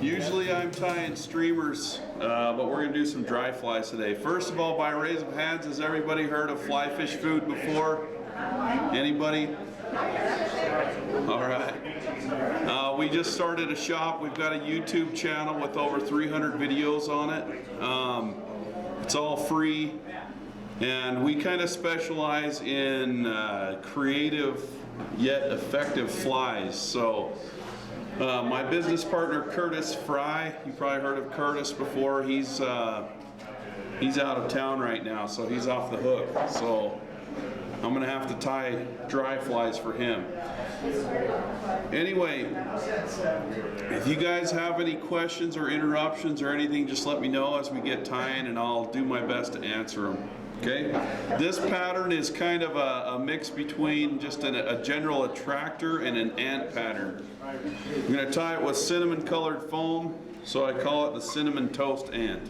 Usually I'm tying streamers, but we're going to do some dry flies today. First of all, by raise of hands, has everybody heard of fly fish food before? Anybody? All right. We just started a shop. We've got a YouTube channel with over 300 videos on it. It's all free, and we kind of specialize in creative yet effective flies. So my business partner Curtis Fry, you probably heard of Curtis before. He's out of town right now, so he's off the hook. So I'm gonna have to tie dry flies for him. Anyway, if you guys have any questions or interruptions or anything, just let me know as we get tying, and I'll do my best to answer them. Okay, this pattern is kind of a mix between just a general attractor and an ant pattern. I'm going to tie it with cinnamon colored foam, so I call it the cinnamon toast ant.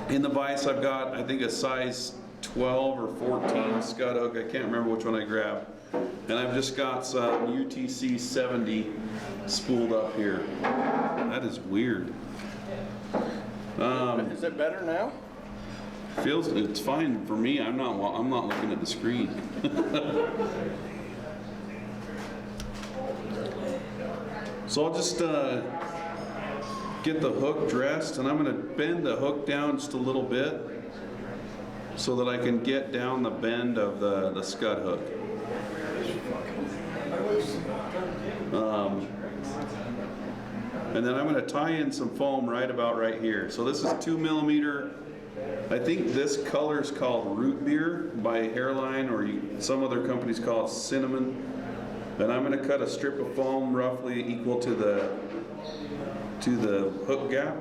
In the vise I've got, I think, a size 12 or 14 scud hook. I can't remember which one I grabbed. And I've just got some UTC 70 spooled up here. That is weird. Is it better now? It's fine for me. I'm not looking at the screen. So I'll just get the hook dressed, and I'm going to bend the hook down just a little bit so that I can get down the bend of the scud hook. And then I'm going to tie in some foam right about right here. So this is 2 millimeter. I think this color is called root beer by Hairline, or some other companies call it cinnamon. And I'm going to cut a strip of foam roughly equal to the hook gap.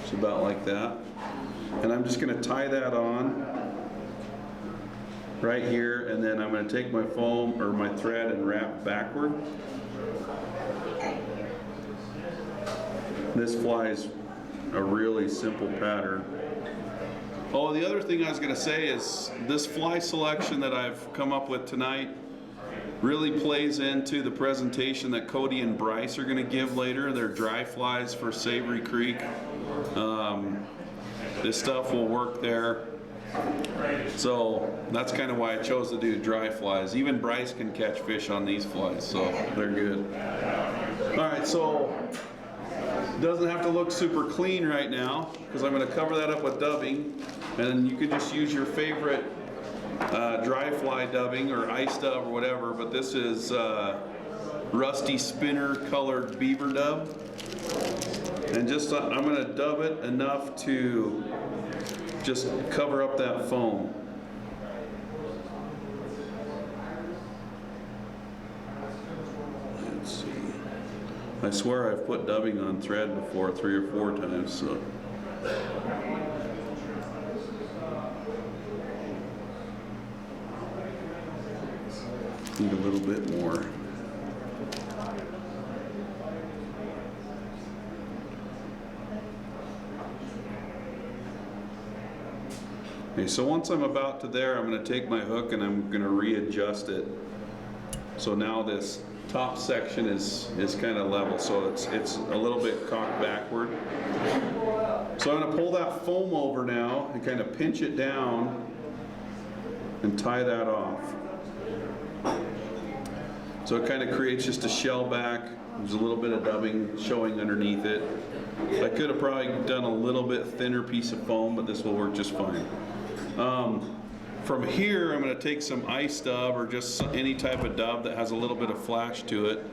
It's about like that. And I'm just going to tie that on right here, and then I'm going to take my foam or my thread and wrap backward. This fly is a really simple pattern. Oh, the other thing I was going to say is this fly selection that I've come up with tonight really plays into the presentation that Cody and Bryce are going to give later. They're dry flies for Savery Creek. This stuff will work there. So that's kind of why I chose to do dry flies. Even Bryce can catch fish on these flies, so they're good. All right, so it doesn't have to look super clean right now because I'm going to cover that up with dubbing, and you could just use your favorite dry fly dubbing or ice dub or whatever, but this is rusty spinner colored beaver dub, and just I'm going to dub it enough to just cover up that foam. Let's see. I swear I've put dubbing on thread before 3 or 4 times, so. Need a little bit more. Okay, so once I'm about to there, I'm going to take my hook and I'm going to readjust it. So now this top section is kind of level, so it's a little bit cocked backward. So I'm going to pull that foam over now and kind of pinch it down and tie that off. So it kind of creates just a shell back. There's a little bit of dubbing showing underneath it. I could have probably done a little bit thinner piece of foam, but this will work just fine. From here, I'm going to take some ice dub or just any type of dub that has a little bit of flash to it,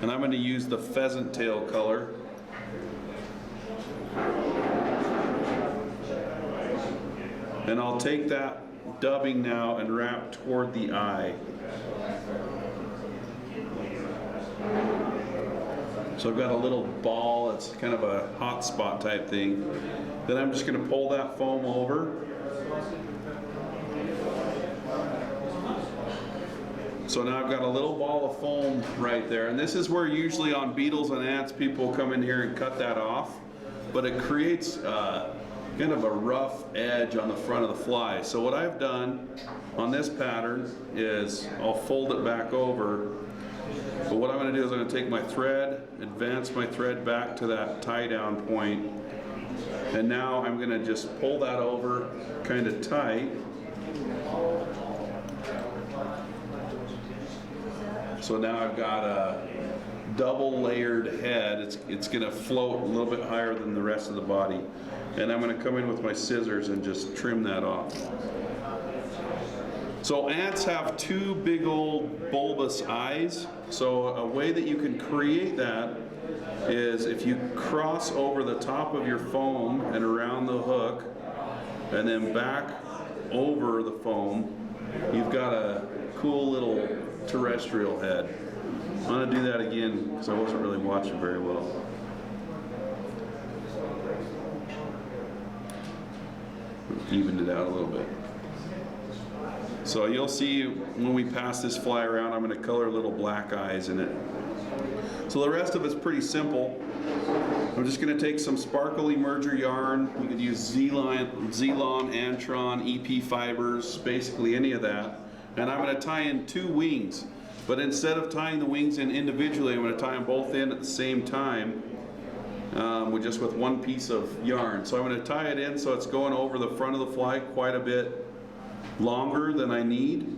and I'm going to use the pheasant tail color. And I'll take that dubbing now and wrap toward the eye. So I've got a little ball, it's kind of a hot spot type thing. Then I'm just going to pull that foam over. So now I've got a little ball of foam right there, and this is where usually on beetles and ants people come in here and cut that off, but it creates kind of a rough edge on the front of the fly. So what I've done on this pattern is I'll fold it back over, but what I'm going to do is I'm going to take my thread, advance my thread back to that tie down point, and now I'm going to just pull that over kind of tight. So now I've got a double layered head. It's going to float a little bit higher than the rest of the body. And I'm going to come in with my scissors and just trim that off. So ants have two big old bulbous eyes. So a way that you can create that is if you cross over the top of your foam and around the hook and then back over the foam, you've got a cool little terrestrial head. I'm going to do that again because I wasn't really watching very well. Evened it out a little bit. So you'll see when we pass this fly around, I'm going to color little black eyes in it. So the rest of it's pretty simple. I'm just going to take some sparkle emerger yarn. You could use Zelon, Antron, EP fibers, basically any of that. And I'm going to tie in two wings. But instead of tying the wings in individually, I'm going to tie them both in at the same time with one piece of yarn. So I'm going to tie it in so it's going over the front of the fly quite a bit longer than I need.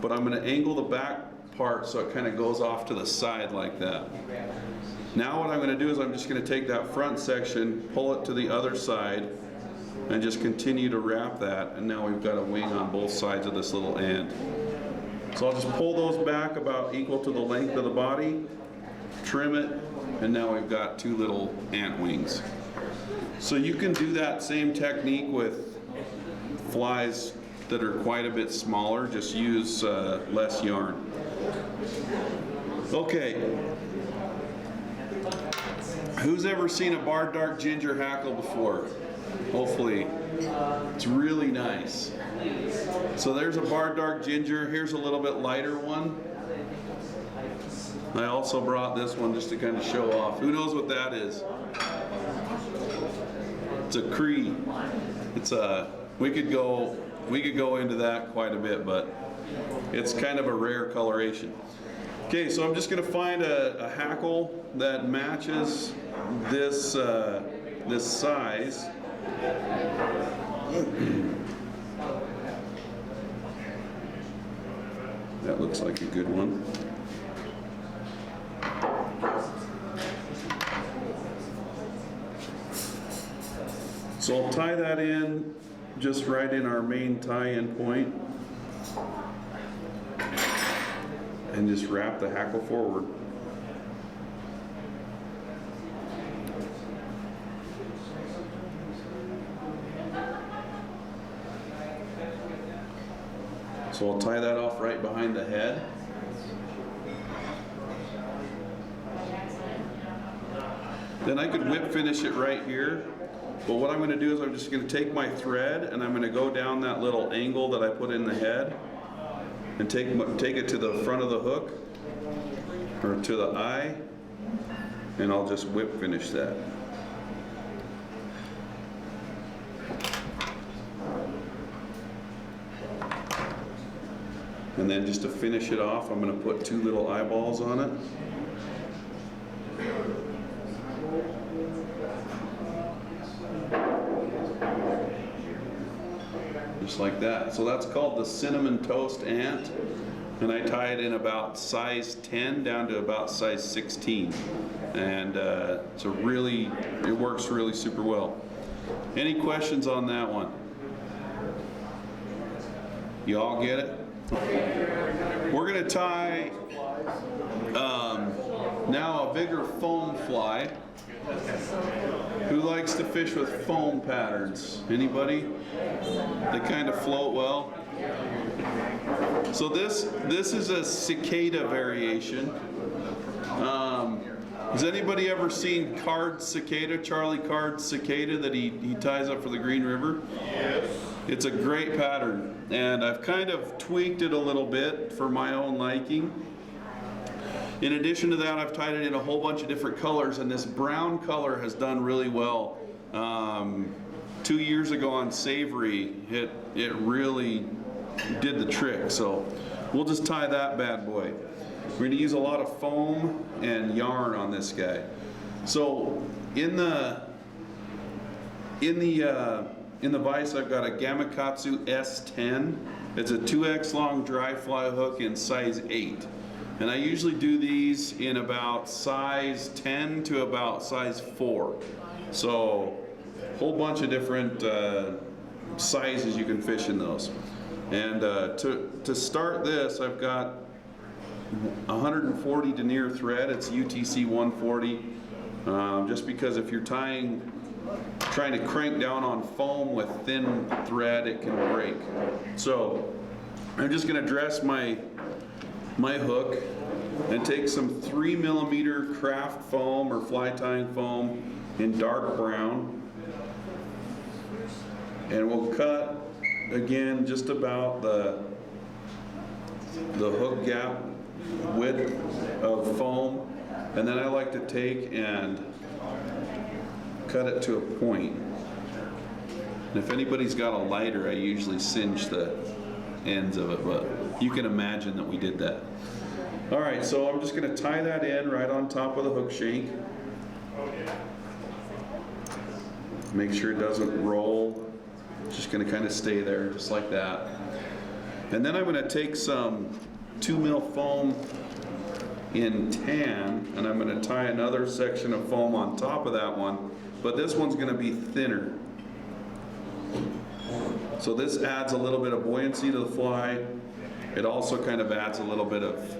But I'm going to angle the back part so it kind of goes off to the side like that. Now what I'm going to do is I'm just going to take that front section, pull it to the other side, and just continue to wrap that. And now we've got a wing on both sides of this little ant. So I'll just pull those back about equal to the length of the body, trim it, and now we've got two little ant wings. So you can do that same technique with flies that are quite a bit smaller, just use less yarn. Okay, who's ever seen a barred dark ginger hackle before? Hopefully. It's really nice. So there's a barred dark ginger. Here's a little bit lighter one. I also brought this one just to kind of show off. Who knows what that is? It's a Creey. It's a we could go into that quite a bit, but it's kind of a rare coloration. Okay, so I'm just going to find a hackle that matches this this size. That looks like a good one. So I'll tie that in just right in our main tie-in point and just wrap the hackle forward. So I'll tie that off right behind the head. Then I could whip finish it right here. But what I'm going to do is I'm just going to take my thread and I'm going to go down that little angle that I put in the head and take it to the front of the hook or to the eye, and I'll just whip finish that. And then just to finish it off, I'm going to put two little eyeballs on it. Just like that. So that's called the cinnamon toast ant. And I tie it in about size 10 down to about size 16. And it works really super well. Any questions on that one? You all get it? We're going to tie now a bigger foam fly. Who likes to fish with foam patterns? Anybody? They kind of float well. So this is a cicada variation. Has anybody ever seen Cards Cicada, Charlie Cards Cicada, that he ties up for the Green River? Yes. It's a great pattern, and I've kind of tweaked it a little bit for my own liking. In addition to that, I've tied it in a whole bunch of different colors, and this brown color has done really well. 2 years ago on Savery, it really did the trick. So we'll just tie that bad boy. We're going to use a lot of foam and yarn on this guy. So in the vise, I've got a Gamakatsu S10. It's a 2X long dry fly hook in size 8. And I usually do these in about size 10 to about size 4. So a whole bunch of different sizes you can fish in those. And to start this, I've got 140 denier thread. It's UTC 140. Just because if you're trying to crank down on foam with thin thread, it can break. So I'm just going to dress my hook and take some 3mm craft foam or fly tying foam in dark brown, and we'll cut again just about the hook gap width of foam, and then I like to take and cut it to a point. And if anybody's got a lighter, I usually singe the ends of it, but you can imagine that we did that. All right, so I'm just going to tie that in right on top of the hook shank. Make sure it doesn't roll. It's just going to kind of stay there just like that. And then I'm going to take some 2mm foam in tan, and I'm going to tie another section of foam on top of that one, but this one's going to be thinner. So this adds a little bit of buoyancy to the fly. It also kind of adds a little bit of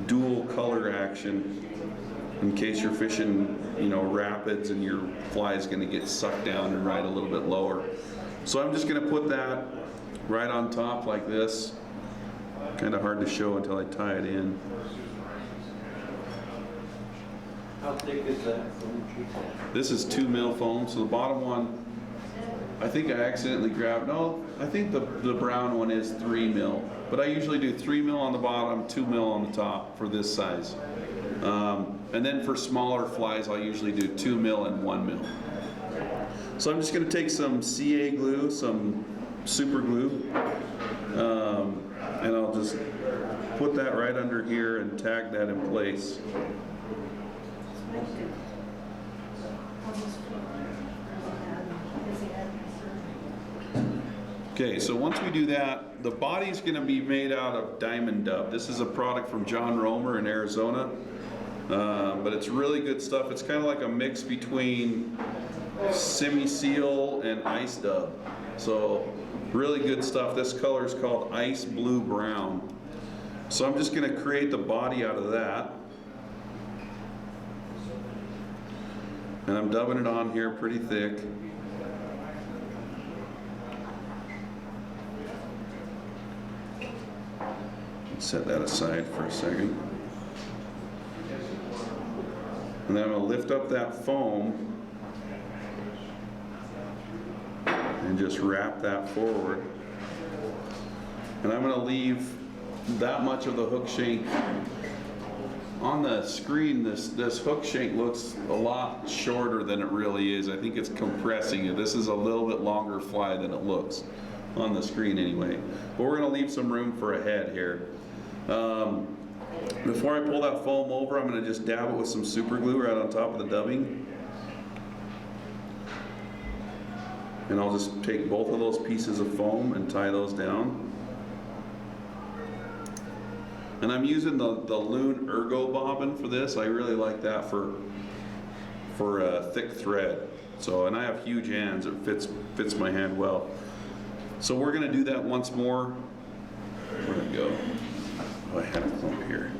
dual color action in case you're fishing, rapids and your fly is going to get sucked down and ride a little bit lower. So I'm just going to put that right on top like this. Kind of hard to show until I tie it in. How thick is that? This is 2mm foam, so the bottom one, I think I accidentally grabbed, no, I think the brown one is 3mm, but I usually do 3mm on the bottom, 2mm on the top for this size. And then for smaller flies, I'll usually do 2mm and 1mm. So I'm just going to take some CA glue, some super glue, and I'll just put that right under here and tag that in place. Okay, so once we do that, the body's going to be made out of diamond dub. This is a product from John Romer in Arizona, but it's really good stuff. It's kind of like a mix between semi-seal and ice dub. So really good stuff. This color is called ice blue brown. So I'm just going to create the body out of that. And I'm dubbing it on here pretty thick. Set that aside for a second. And then I'm going to lift up that foam and just wrap that forward. And I'm going to leave that much of the hook shank. On the screen, this hook shank looks a lot shorter than it really is. I think it's compressing it. This is a little bit longer fly than it looks on the screen anyway. But we're going to leave some room for a head here. Before I pull that foam over, I'm going to just dab it with some super glue right on top of the dubbing. And I'll just take both of those pieces of foam and tie those down. And I'm using the Loon Ergo bobbin for this. I really like that for thick thread. So, and I have huge hands. It fits my hand well. So we're going to do that once more. Where'd it go? Oh, I had a clump here.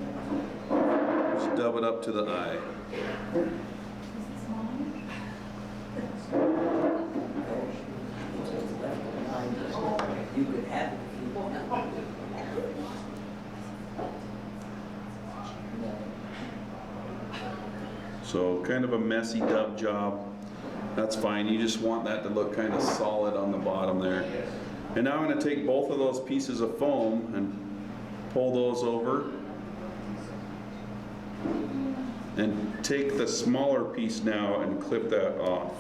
Just dub it up to the eye. You could have it. So kind of a messy dub job. That's fine. You just want that to look kind of solid on the bottom there. And now I'm going to take both of those pieces of foam and pull those over. And take the smaller piece now and clip that off.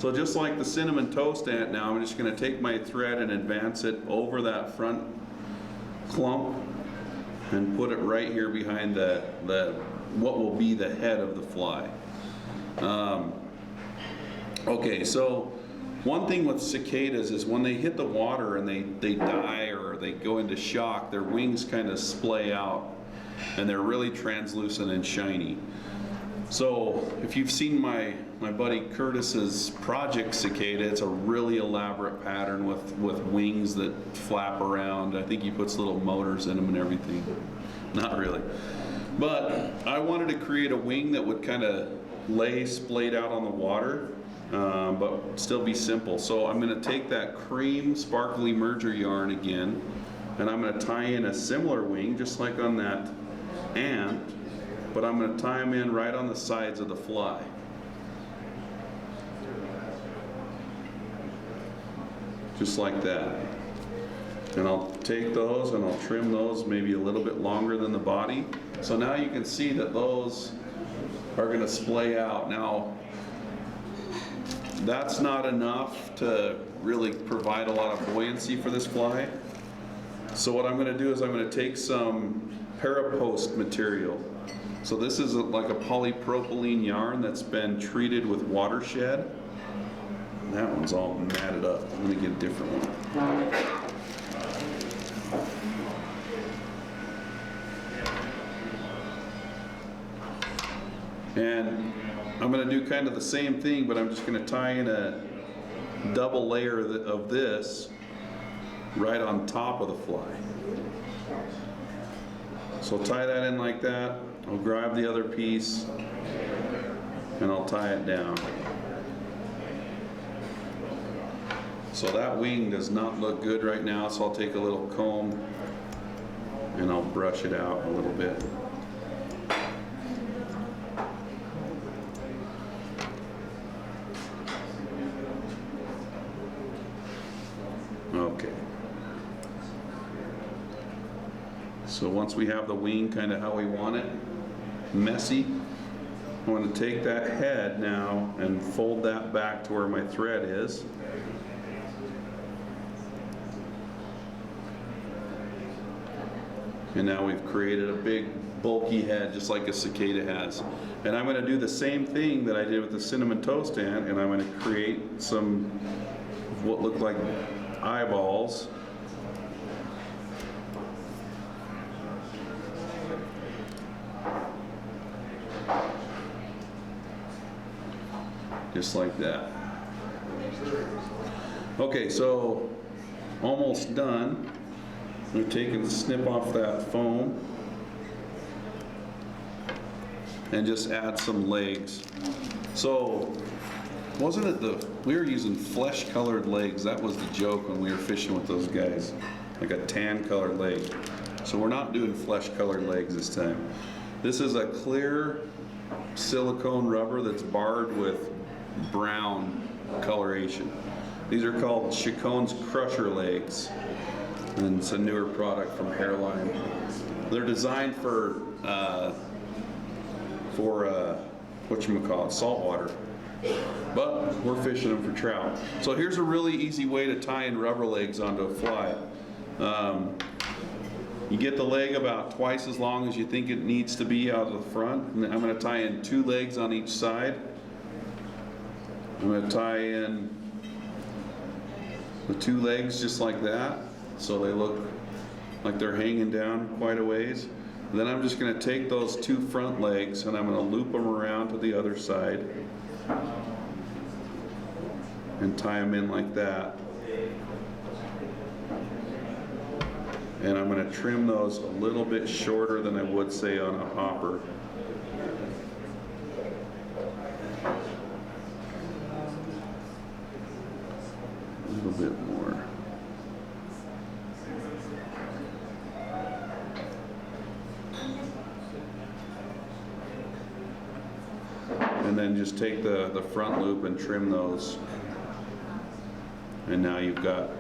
So just like the cinnamon toast ant now, I'm just going to take my thread and advance it over that front clump and put it right here behind the what will be the head of the fly. Okay, so one thing with cicadas is when they hit the water and they die or they go into shock, their wings kind of splay out and they're really translucent and shiny. So if you've seen my buddy Curtis's project cicada, it's a really elaborate pattern with wings that flap around. I think he puts little motors in them and everything. Not really. But I wanted to create a wing that would kind of lay splayed out on the water, but still be simple. So I'm going to take that cream sparkly merger yarn again, and I'm going to tie in a similar wing just like on that ant, but I'm going to tie them in right on the sides of the fly. Just like that. And I'll take those and I'll trim those maybe a little bit longer than the body. So now you can see that those are going to splay out. Now, that's not enough to really provide a lot of buoyancy for this fly. So what I'm going to do is I'm going to take some parapost material. So this is like a polypropylene yarn that's been treated with watershed. And that one's all matted up. I'm going to get a different one. And I'm going to do kind of the same thing, but I'm just going to tie in a double layer of this right on top of the fly. So I'll tie that in like that. I'll grab the other piece and I'll tie it down. So that wing does not look good right now, so I'll take a little comb and I'll brush it out a little bit. Okay. So once we have the wing kind of how we want it, messy, I want to take that head now and fold that back to where my thread is. And now we've created a big bulky head just like a cicada has. And I'm going to do the same thing that I did with the cinnamon toast ant, and I'm going to create some what look like eyeballs. Just like that. Okay, so almost done. I'm going to take and snip off that foam and just add some legs. So wasn't it we were using flesh colored legs. That was the joke when we were fishing with those guys, like a tan colored leg. So we're not doing flesh colored legs this time. This is a clear silicone rubber that's barred with brown coloration. These are called Chacon's Crusher legs, and it's a newer product from Hairline. They're designed for whatchamacallit, saltwater, but we're fishing them for trout. So here's a really easy way to tie in rubber legs onto a fly. You get the leg about twice as long as you think it needs to be out of the front. And I'm going to tie in 2 legs on each side. I'm going to tie in the 2 legs just like that, so they look like they're hanging down quite a ways. Then I'm just going to take those 2 front legs and I'm going to loop them around to the other side and tie them in like that. And I'm going to trim those a little bit shorter than I would say on a hopper. A little bit more. And then just take the front loop and trim those. And now you've got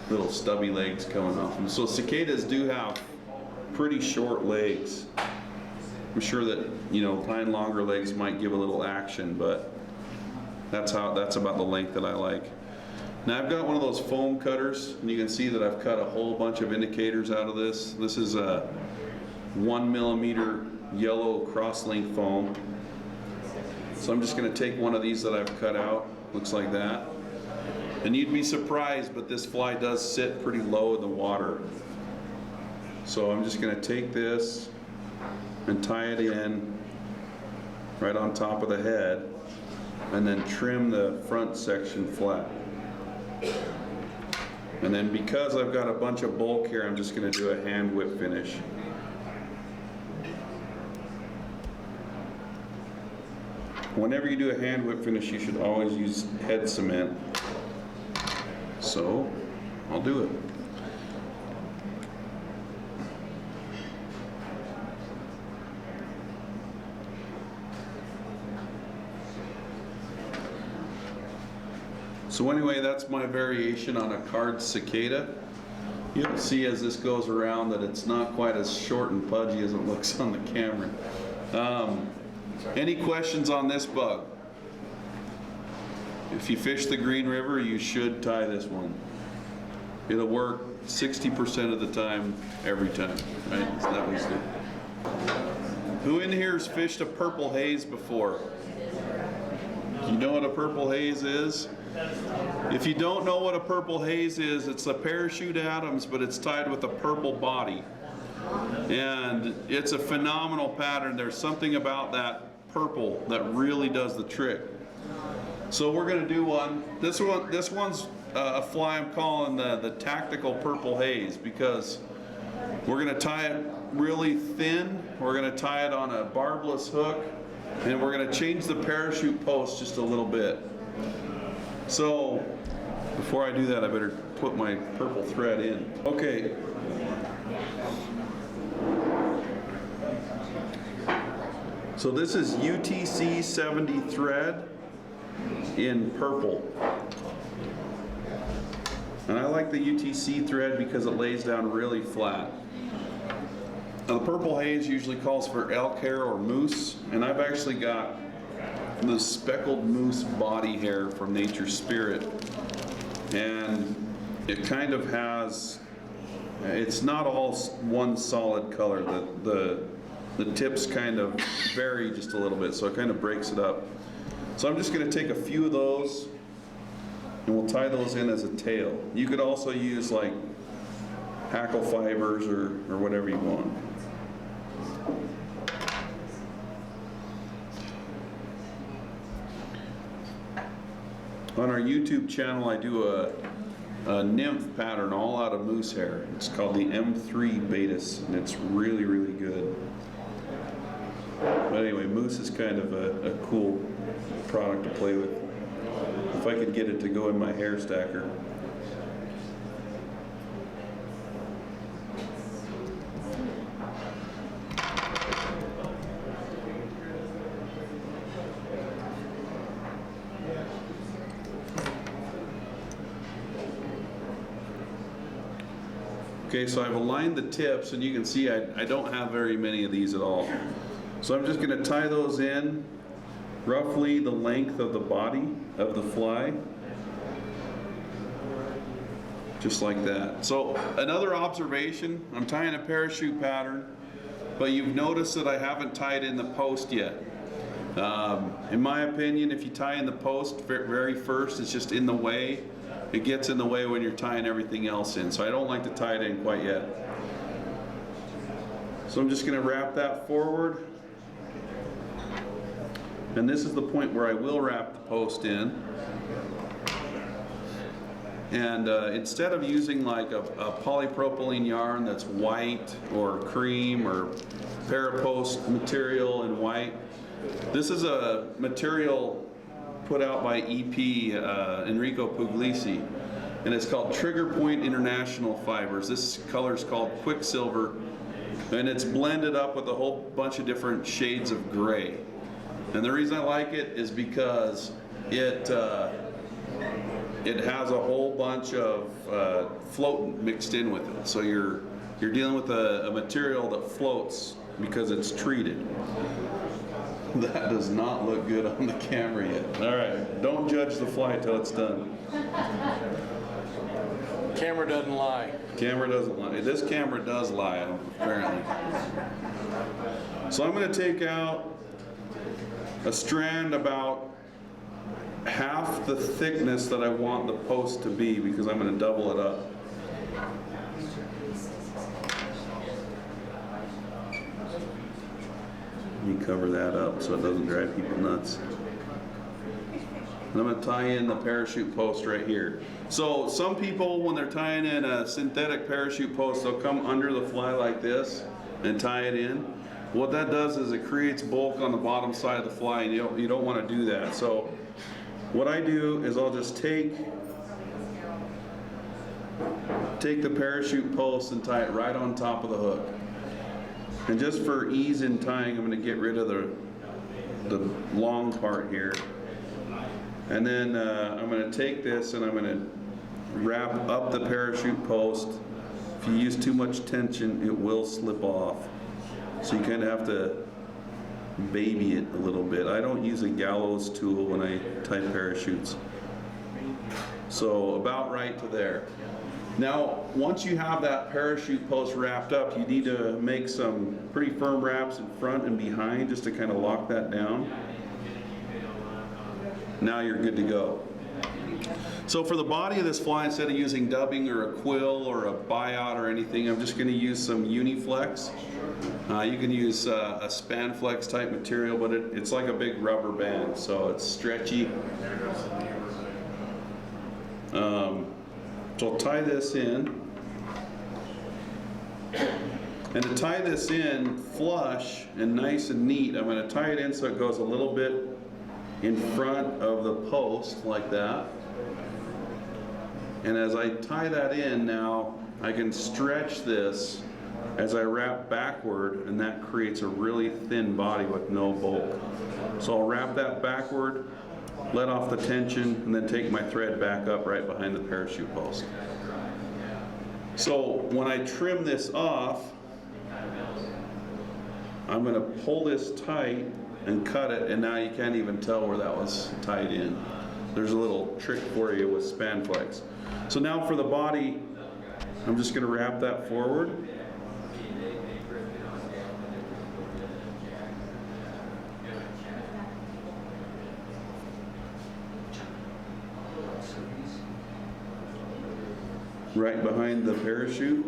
little stubby legs coming off them. So cicadas do have pretty short legs. I'm sure that, tying longer legs might give a little action, but That's about the length that I like. Now I've got one of those foam cutters, and you can see that I've cut a whole bunch of indicators out of this. This is a 1mm yellow cross-link foam. So I'm just going to take one of these that I've cut out, looks like that. And you'd be surprised, but this fly does sit pretty low in the water. So I'm just going to take this and tie it in right on top of the head, and then trim the front section flat. And then because I've got a bunch of bulk here, I'm just going to do a hand whip finish. Whenever you do a hand whip finish, you should always use head cement. So I'll do it. So anyway, that's my variation on a Cards Cicada. You'll see as this goes around that it's not quite as short and pudgy as it looks on the camera. Any questions on this bug? If you fish the Green River, you should tie this one. It'll work 60% of the time, every time, right? So that was good. Who in here has fished a purple haze before? Do you know what a purple haze is? If you don't know what a purple haze is, it's a parachute Adams, but it's tied with a purple body. And it's a phenomenal pattern. There's something about that purple that really does the trick. So we're going to do one. This one's a fly I'm calling the tactical purple haze, because we're going to tie it really thin. We're going to tie it on a barbless hook, and we're going to change the parachute post just a little bit. So before I do that, I better put my purple thread in. Okay. So this is UTC 70 thread in purple. And I like the UTC thread because it lays down really flat. Now the purple haze usually calls for elk hair or moose, and I've actually got the speckled moose body hair from Nature's Spirit. And it kind of has, it's not all one solid color. The tips kind of vary just a little bit, so it kind of breaks it up. So I'm just going to take a few of those, and we'll tie those in as a tail. You could also use like hackle fibers or whatever you want. On our YouTube channel, I do a nymph pattern all out of moose hair. It's called the M3 Betis, and it's really, really good. But anyway, moose is kind of a cool product to play with. If I could get it to go in my hair stacker. Okay, so I've aligned the tips, and you can see I don't have very many of these at all. So I'm just going to tie those in roughly the length of the body of the fly. Just like that. So another observation, I'm tying a parachute pattern, but you've noticed that I haven't tied in the post yet. In my opinion, if you tie in the post very first, it's just in the way. It gets in the way when you're tying everything else in, so I don't like to tie it in quite yet. So I'm just going to wrap that forward, and this is the point where I will wrap the post in. And instead of using like a polypropylene yarn that's white or cream or parapost material in white, this is a material put out by EP Enrico Puglisi, and it's called Trigger Point International Fibers. This color is called Quicksilver, and it's blended up with a whole bunch of different shades of gray. And the reason I like it is because it has a whole bunch of float mixed in with it. So you're dealing with a material that floats because it's treated. That does not look good on the camera yet. All right, don't judge the fly till it's done. Camera doesn't lie. Camera doesn't lie. This camera does lie, apparently. So I'm going to take out a strand about half the thickness that I want the post to be, because I'm going to double it up. Let me cover that up so it doesn't drive people nuts. And I'm going to tie in the parachute post right here. So some people, when they're tying in a synthetic parachute post, they'll come under the fly like this and tie it in. What that does is it creates bulk on the bottom side of the fly, and you don't want to do that. So what I do is I'll just take the parachute post and tie it right on top of the hook. And just for ease in tying, I'm going to get rid of the long part here. And then I'm going to take this and I'm going to wrap up the parachute post. If you use too much tension, it will slip off. So you kind of have to baby it a little bit. I don't use a gallows tool when I tie parachutes. So about right to there. Now, once you have that parachute post wrapped up, you need to make some pretty firm wraps in front and behind just to kind of lock that down. Now you're good to go. So for the body of this fly, instead of using dubbing or a quill or a buyout or anything, I'm just going to use some Uniflex. You can use a Spanflex type material, but it's like a big rubber band, so it's stretchy. So I'll tie this in. And to tie this in flush and nice and neat, I'm going to tie it in so it goes a little bit in front of the post like that. And as I tie that in now, I can stretch this as I wrap backward, and that creates a really thin body with no bulk. So I'll wrap that backward, let off the tension, and then take my thread back up right behind the parachute post. So when I trim this off, I'm going to pull this tight and cut it, and now you can't even tell where that was tied in. There's a little trick for you with Spanflex. So now for the body, I'm just going to wrap that forward. Right behind the parachute.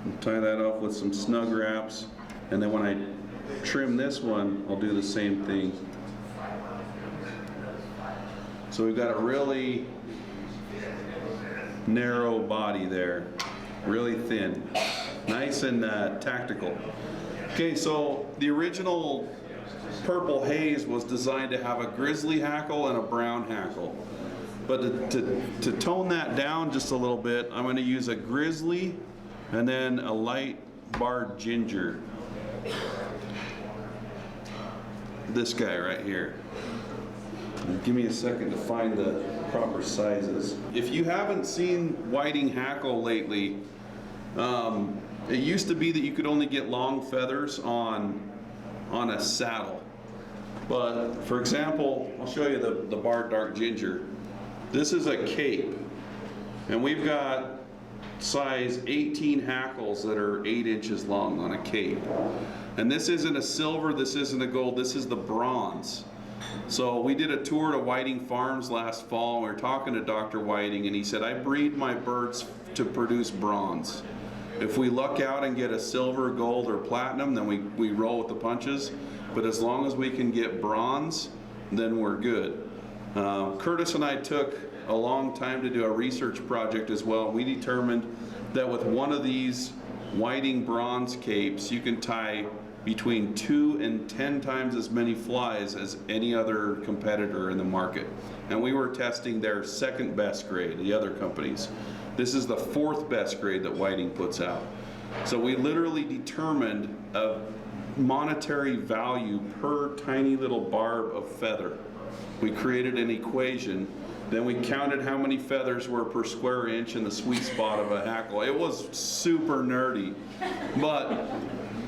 And tie that off with some snug wraps, and then when I trim this one, I'll do the same thing. So we've got a really narrow body there, really thin, nice and tactical. Okay, so the original purple haze was designed to have a grizzly hackle and a brown hackle. But to tone that down just a little bit, I'm going to use a grizzly and then a light barred ginger. This guy right here. Give me a second to find the proper sizes. If you haven't seen whiting hackle lately, it used to be that you could only get long feathers on a saddle. But for example, I'll show you the barred dark ginger. This is a cape, and we've got size 18 hackles that are 8 inches long on a cape. And this isn't a silver, this isn't a gold, this is the bronze. So we did a tour to Whiting Farms last fall, and we were talking to Dr. Whiting, and he said, I breed my birds to produce bronze. If we luck out and get a silver, gold, or platinum, then we roll with the punches. But as long as we can get bronze, then we're good. Curtis and I took a long time to do a research project as well. We determined that with one of these Whiting bronze capes, you can tie between 2 and 10 times as many flies as any other competitor in the market. And we were testing their second best grade, the other companies. This is the 4th best grade that Whiting puts out. So we literally determined a monetary value per tiny little barb of feather. we created an equation, then we counted how many feathers were per square inch in the sweet spot of a hackle. It was super nerdy, but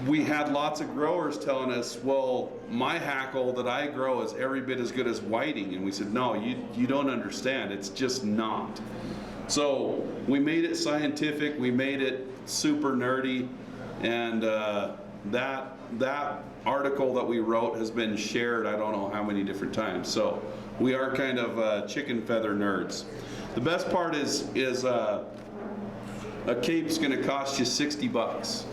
we had lots of growers telling us, well, my hackle that I grow is every bit as good as whiting. And we said, no, you don't understand. It's just not. So we made it scientific. We made it super nerdy. And that article that we wrote has been shared I don't know how many different times. So we are kind of chicken feather nerds. The best part is a cape's going to cost you 60 bucks.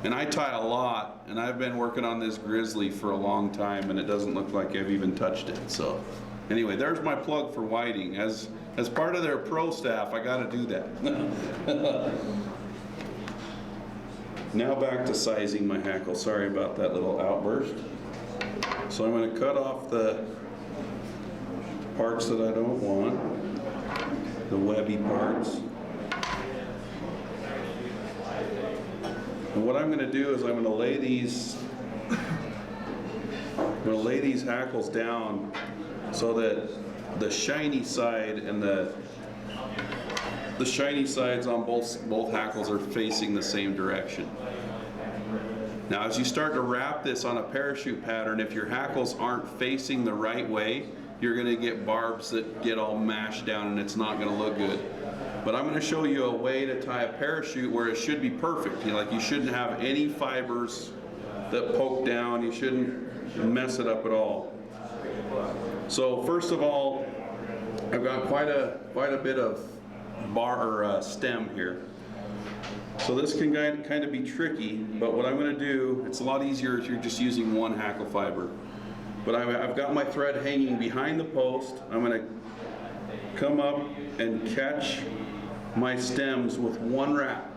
And I tie a lot, and I've been working on this grizzly for a long time, and it doesn't look like I've even touched it. So anyway, there's my plug for whiting. As part of their pro staff, I got to do that. Now back to sizing my hackle. Sorry about that little outburst. So I'm going to cut off the parts that I don't want, the webby parts. And what I'm going to do is I'm going to lay these hackles down so that the shiny side and the shiny sides on both hackles are facing the same direction. Now as you start to wrap this on a parachute pattern, if your hackles aren't facing the right way, you're going to get barbs that get all mashed down and it's not going to look good. But I'm going to show you a way to tie a parachute where it should be perfect. You know, like you shouldn't have any fibers that poke down. You shouldn't mess it up at all. So first of all, I've got quite a bit of bar or stem here. So this can kind of be tricky, but what I'm going to do, it's a lot easier if you're just using one hackle fiber. But I've got my thread hanging behind the post. I'm going to come up and catch my stems with one wrap.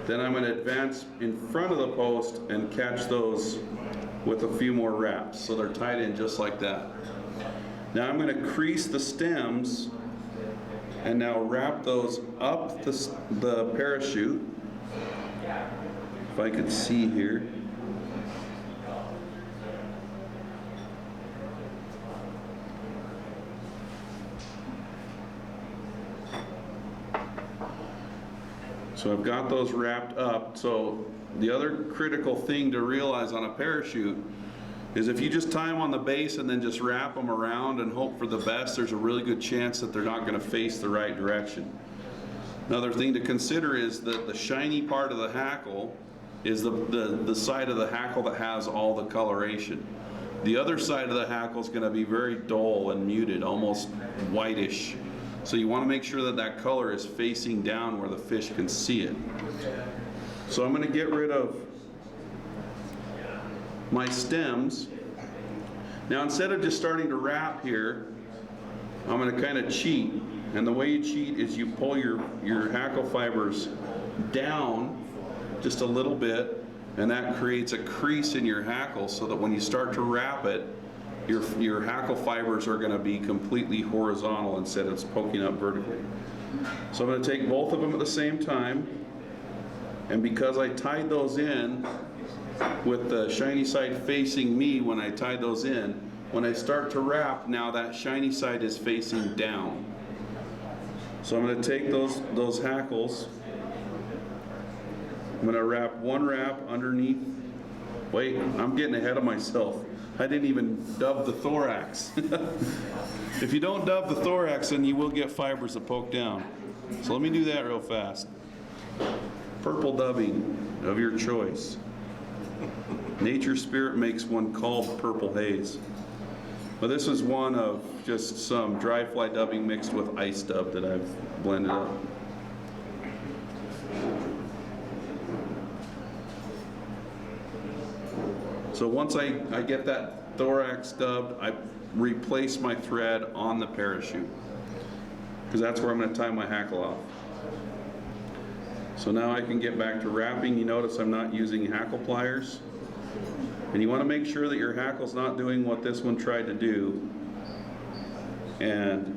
Then I'm going to advance in front of the post and catch those with a few more wraps. So they're tied in just like that. Now I'm going to crease the stems and now wrap those up the parachute. If I could see here. So I've got those wrapped up. So the other critical thing to realize on a parachute is if you just tie them on the base and then just wrap them around and hope for the best, there's a really good chance that they're not going to face the right direction. Another thing to consider is that the shiny part of the hackle is the side of the hackle that has all the coloration. The other side of the hackle is going to be very dull and muted, almost whitish. So you want to make sure that that color is facing down where the fish can see it. So I'm going to get rid of my stems. Now instead of just starting to wrap here, I'm going to kind of cheat. And the way you cheat is you pull your hackle fibers down just a little bit, and that creates a crease in your hackle so that when you start to wrap it, your hackle fibers are going to be completely horizontal instead of poking up vertically. So I'm going to take both of them at the same time, and because I tied those in with the shiny side facing me when I tied those in, when I start to wrap, now that shiny side is facing down. So I'm going to take those hackles, I'm going to wrap one wrap underneath. Wait, I'm getting ahead of myself. I didn't even dub the thorax. If you don't dub the thorax, then you will get fibers that poke down. So let me do that real fast. Purple dubbing of your choice. Nature Spirit makes one called Purple Haze. But this is one of just some dry fly dubbing mixed with ice dub that I've blended up. So once I get that thorax dubbed, I replace my thread on the parachute, because that's where I'm going to tie my hackle off. So now I can get back to wrapping. You notice I'm not using hackle pliers. And you want to make sure that your hackle's not doing what this one tried to do and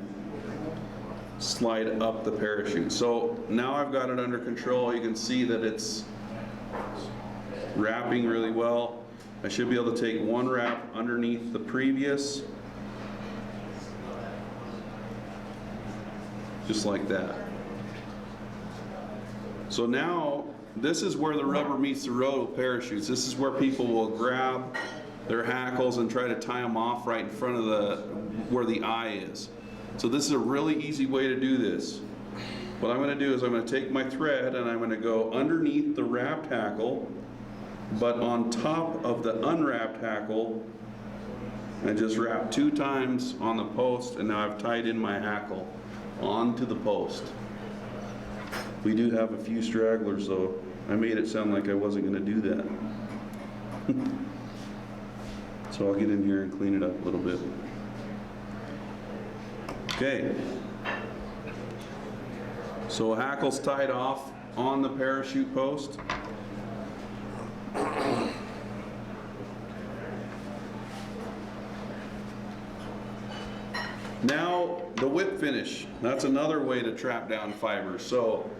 slide up the parachute. So now I've got it under control. You can see that it's wrapping really well. I should be able to take one wrap underneath the previous just like that. So now, this is where the rubber meets the road with parachutes. This is where people will grab their hackles and try to tie them off right in front of where the eye is. So this is a really easy way to do this. What I'm going to do is I'm going to take my thread and I'm going to go underneath the wrapped hackle, but on top of the unwrapped hackle, and just wrap 2 times on the post, and now I've tied in my hackle onto the post. We do have a few stragglers though. I made it sound like I wasn't going to do that. So I'll get in here and clean it up a little bit. Okay. So a hackle's tied off on the parachute post. Now the whip finish. That's another way to trap down fibers. So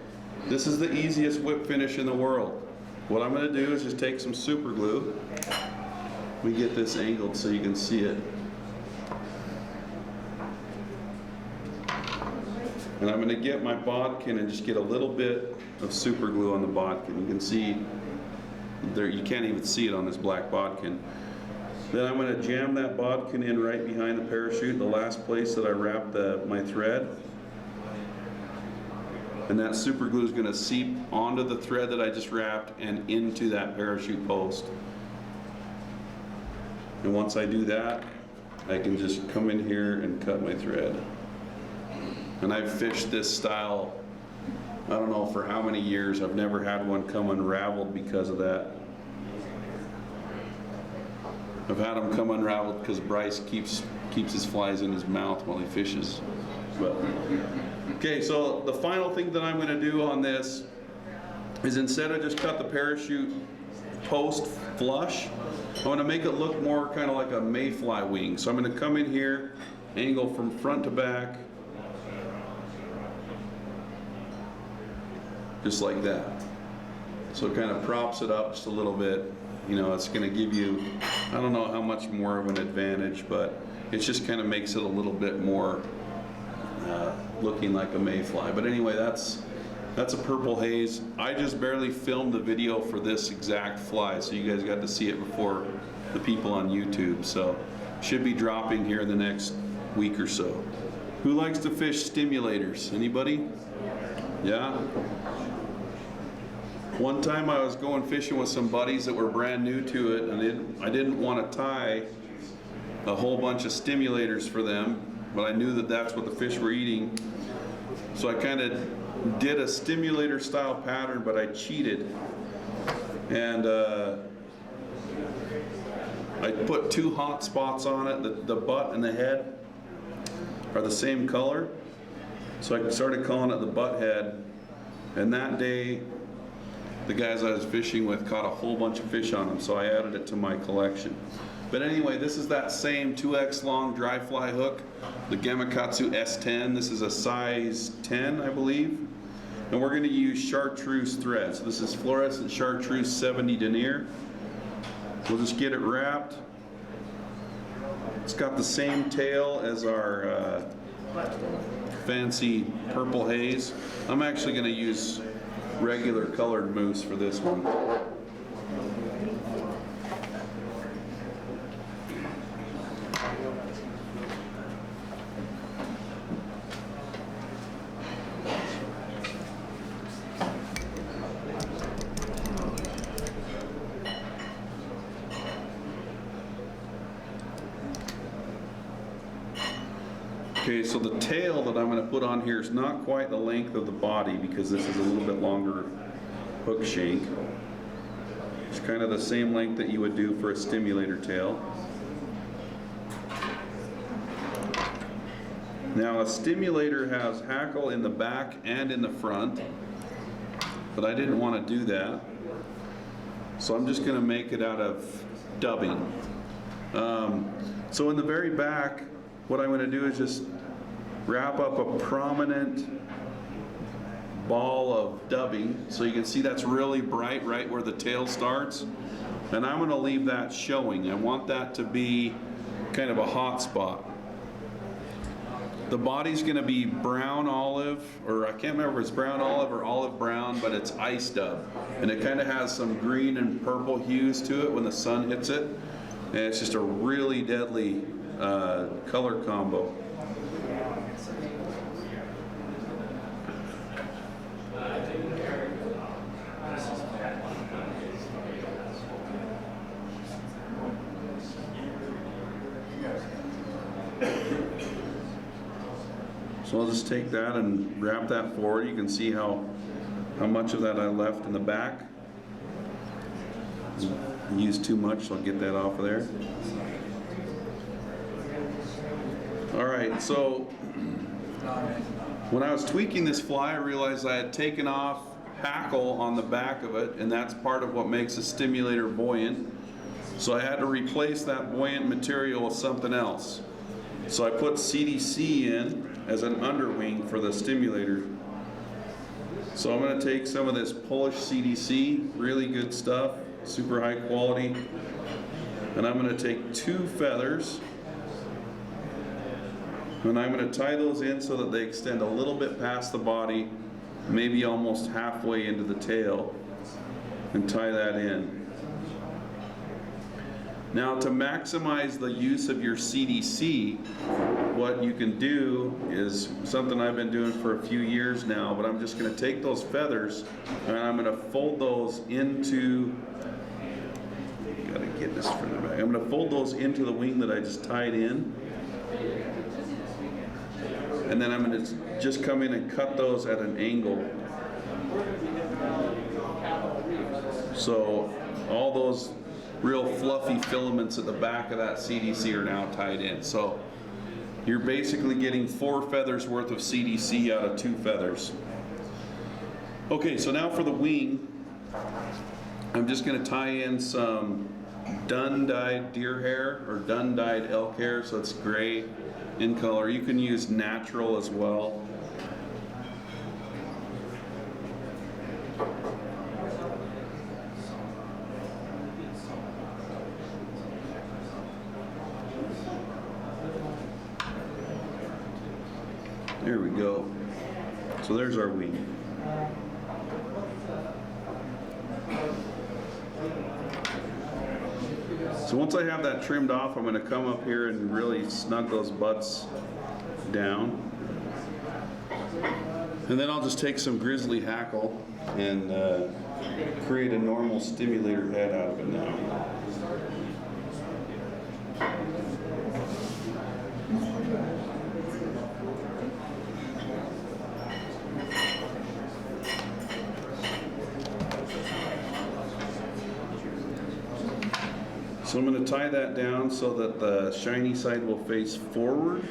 this is the easiest whip finish in the world. What I'm going to do is just take some super glue. We get this angled so you can see it. And I'm going to get my bodkin and just get a little bit of super glue on the bodkin. You can see there, you can't even see it on this black bodkin. Then I'm going to jam that bodkin in right behind the parachute, the last place that I wrapped my thread. And that super glue is going to seep onto the thread that I just wrapped and into that parachute post. And once I do that, I can just come in here and cut my thread. And I've fished this style, I don't know for how many years. I've never had one come unraveled because of that. I've had them come unraveled because Bryce keeps his flies in his mouth while he fishes. But okay, so the final thing that I'm going to do on this is instead of just cut the parachute post flush, I'm going to make it look more kind of like a mayfly wing. So I'm going to come in here, angle from front to back, just like that. So it kind of props it up just a little bit. You know, it's going to give you, I don't know how much more of an advantage, but it just kind of makes it a little bit more looking like a mayfly. But anyway, that's a purple haze. I just barely filmed the video for this exact fly, so you guys got to see it before the people on YouTube. So should be dropping here in the next week or so. Who likes to fish stimulators? Anybody? Yeah? One time I was going fishing with some buddies that were brand new to it, and I didn't want to tie a whole bunch of stimulators for them, but I knew that that's what the fish were eating. So I kind of did a stimulator style pattern, but I cheated. And I put 2 hot spots on it. The butt and the head are the same color. So I started calling it the Butthead. And that day, the guys I was fishing with caught a whole bunch of fish on them, so I added it to my collection. But anyway, this is that same 2x long dry fly hook, the Gamakatsu S10. This is a size 10, I believe. And we're going to use chartreuse thread. So this is fluorescent chartreuse 70 denier. We'll just get it wrapped. It's got the same tail as our fancy purple haze. I'm actually going to use regular colored mousse for this one. Okay, so the tail that I'm going to put on here is not quite the length of the body because this is a little bit longer hook shank. It's kind of the same length that you would do for a stimulator tail. Now a stimulator has hackle in the back and in the front, but I didn't want to do that. So I'm just going to make it out of dubbing. So in the very back, what I'm going to do is just wrap up a prominent ball of dubbing, so you can see that's really bright right where the tail starts, and I'm going to leave that showing. I want that to be kind of a hot spot. The body's gonna be brown olive, or I can't remember if it's brown olive or olive brown, but it's ice dub. And it kind of has some green and purple hues to it when the sun hits it. And it's just a really deadly color combo. So I'll just take that and wrap that forward. You can see how much of that I left in the back. Used too much, so I'll get that off of there. All right, so when I was tweaking this fly, I realized I had taken off hackle on the back of it, and that's part of what makes a stimulator buoyant. So I had to replace that buoyant material with something else. So I put CDC in as an underwing for the stimulator. So I'm going to take some of this Polish CDC, really good stuff, super high quality, and I'm going to take 2 feathers, and I'm going to tie those in so that they extend a little bit past the body, maybe almost halfway into the tail, and tie that in. Now, to maximize the use of your CDC, what you can do is something I've been doing for a few years now, but I'm just going to take those feathers and I'm going to fold those into, gotta get this from the back. I'm going to fold those into the wing that I just tied in. And then I'm going to just come in and cut those at an angle. So all those real fluffy filaments at the back of that CDC are now tied in. So you're basically getting 4 feathers worth of CDC out of 2 feathers. Okay, so now for the wing, I'm just going to tie in some dun-dyed deer hair or dun-dyed elk hair, so it's gray in color. You can use natural as well. There we go. So there's our wing. So once I have that trimmed off, I'm going to come up here and really snug those butts down. And then I'll just take some grizzly hackle and create a normal stimulator head out of it now. So I'm going to tie that down so that the shiny side will face forward.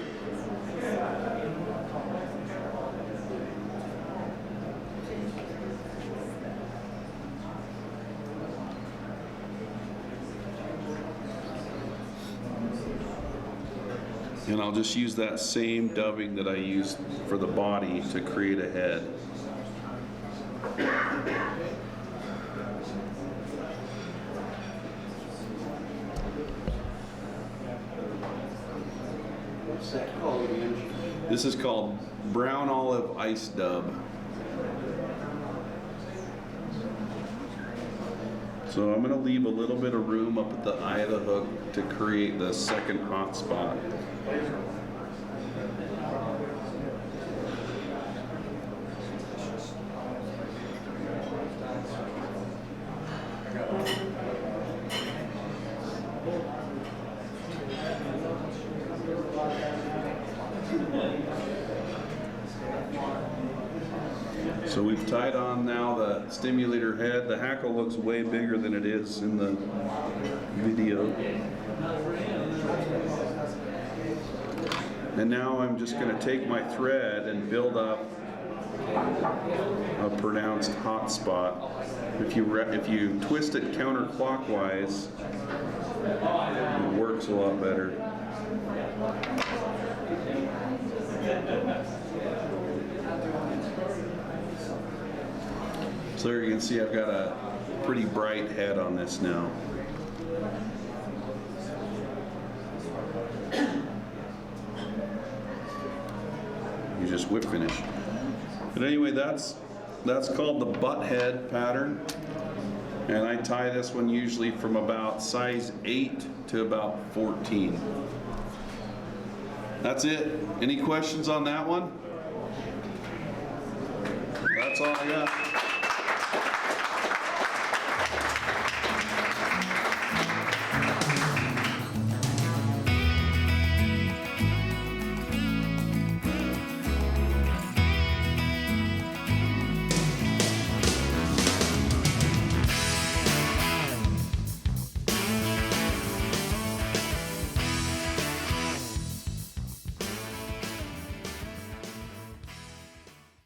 And I'll just use that same dubbing that I used for the body to create a head. What's that called again? This is called brown olive ice dub. So I'm going to leave a little bit of room up at the eye of the hook to create the second hot spot. So we've tied on now the stimulator head. The hackle looks way bigger than it is in the video. And now I'm just going to take my thread and build up a pronounced hot spot. If you twist it counterclockwise, it works a lot better. So there you can see I've got a pretty bright head on this now. use just whip finish. But anyway, that's called the Butthead pattern. And I tie this one usually from about size 8 to about 14. That's it. Any questions on that one? That's all I got.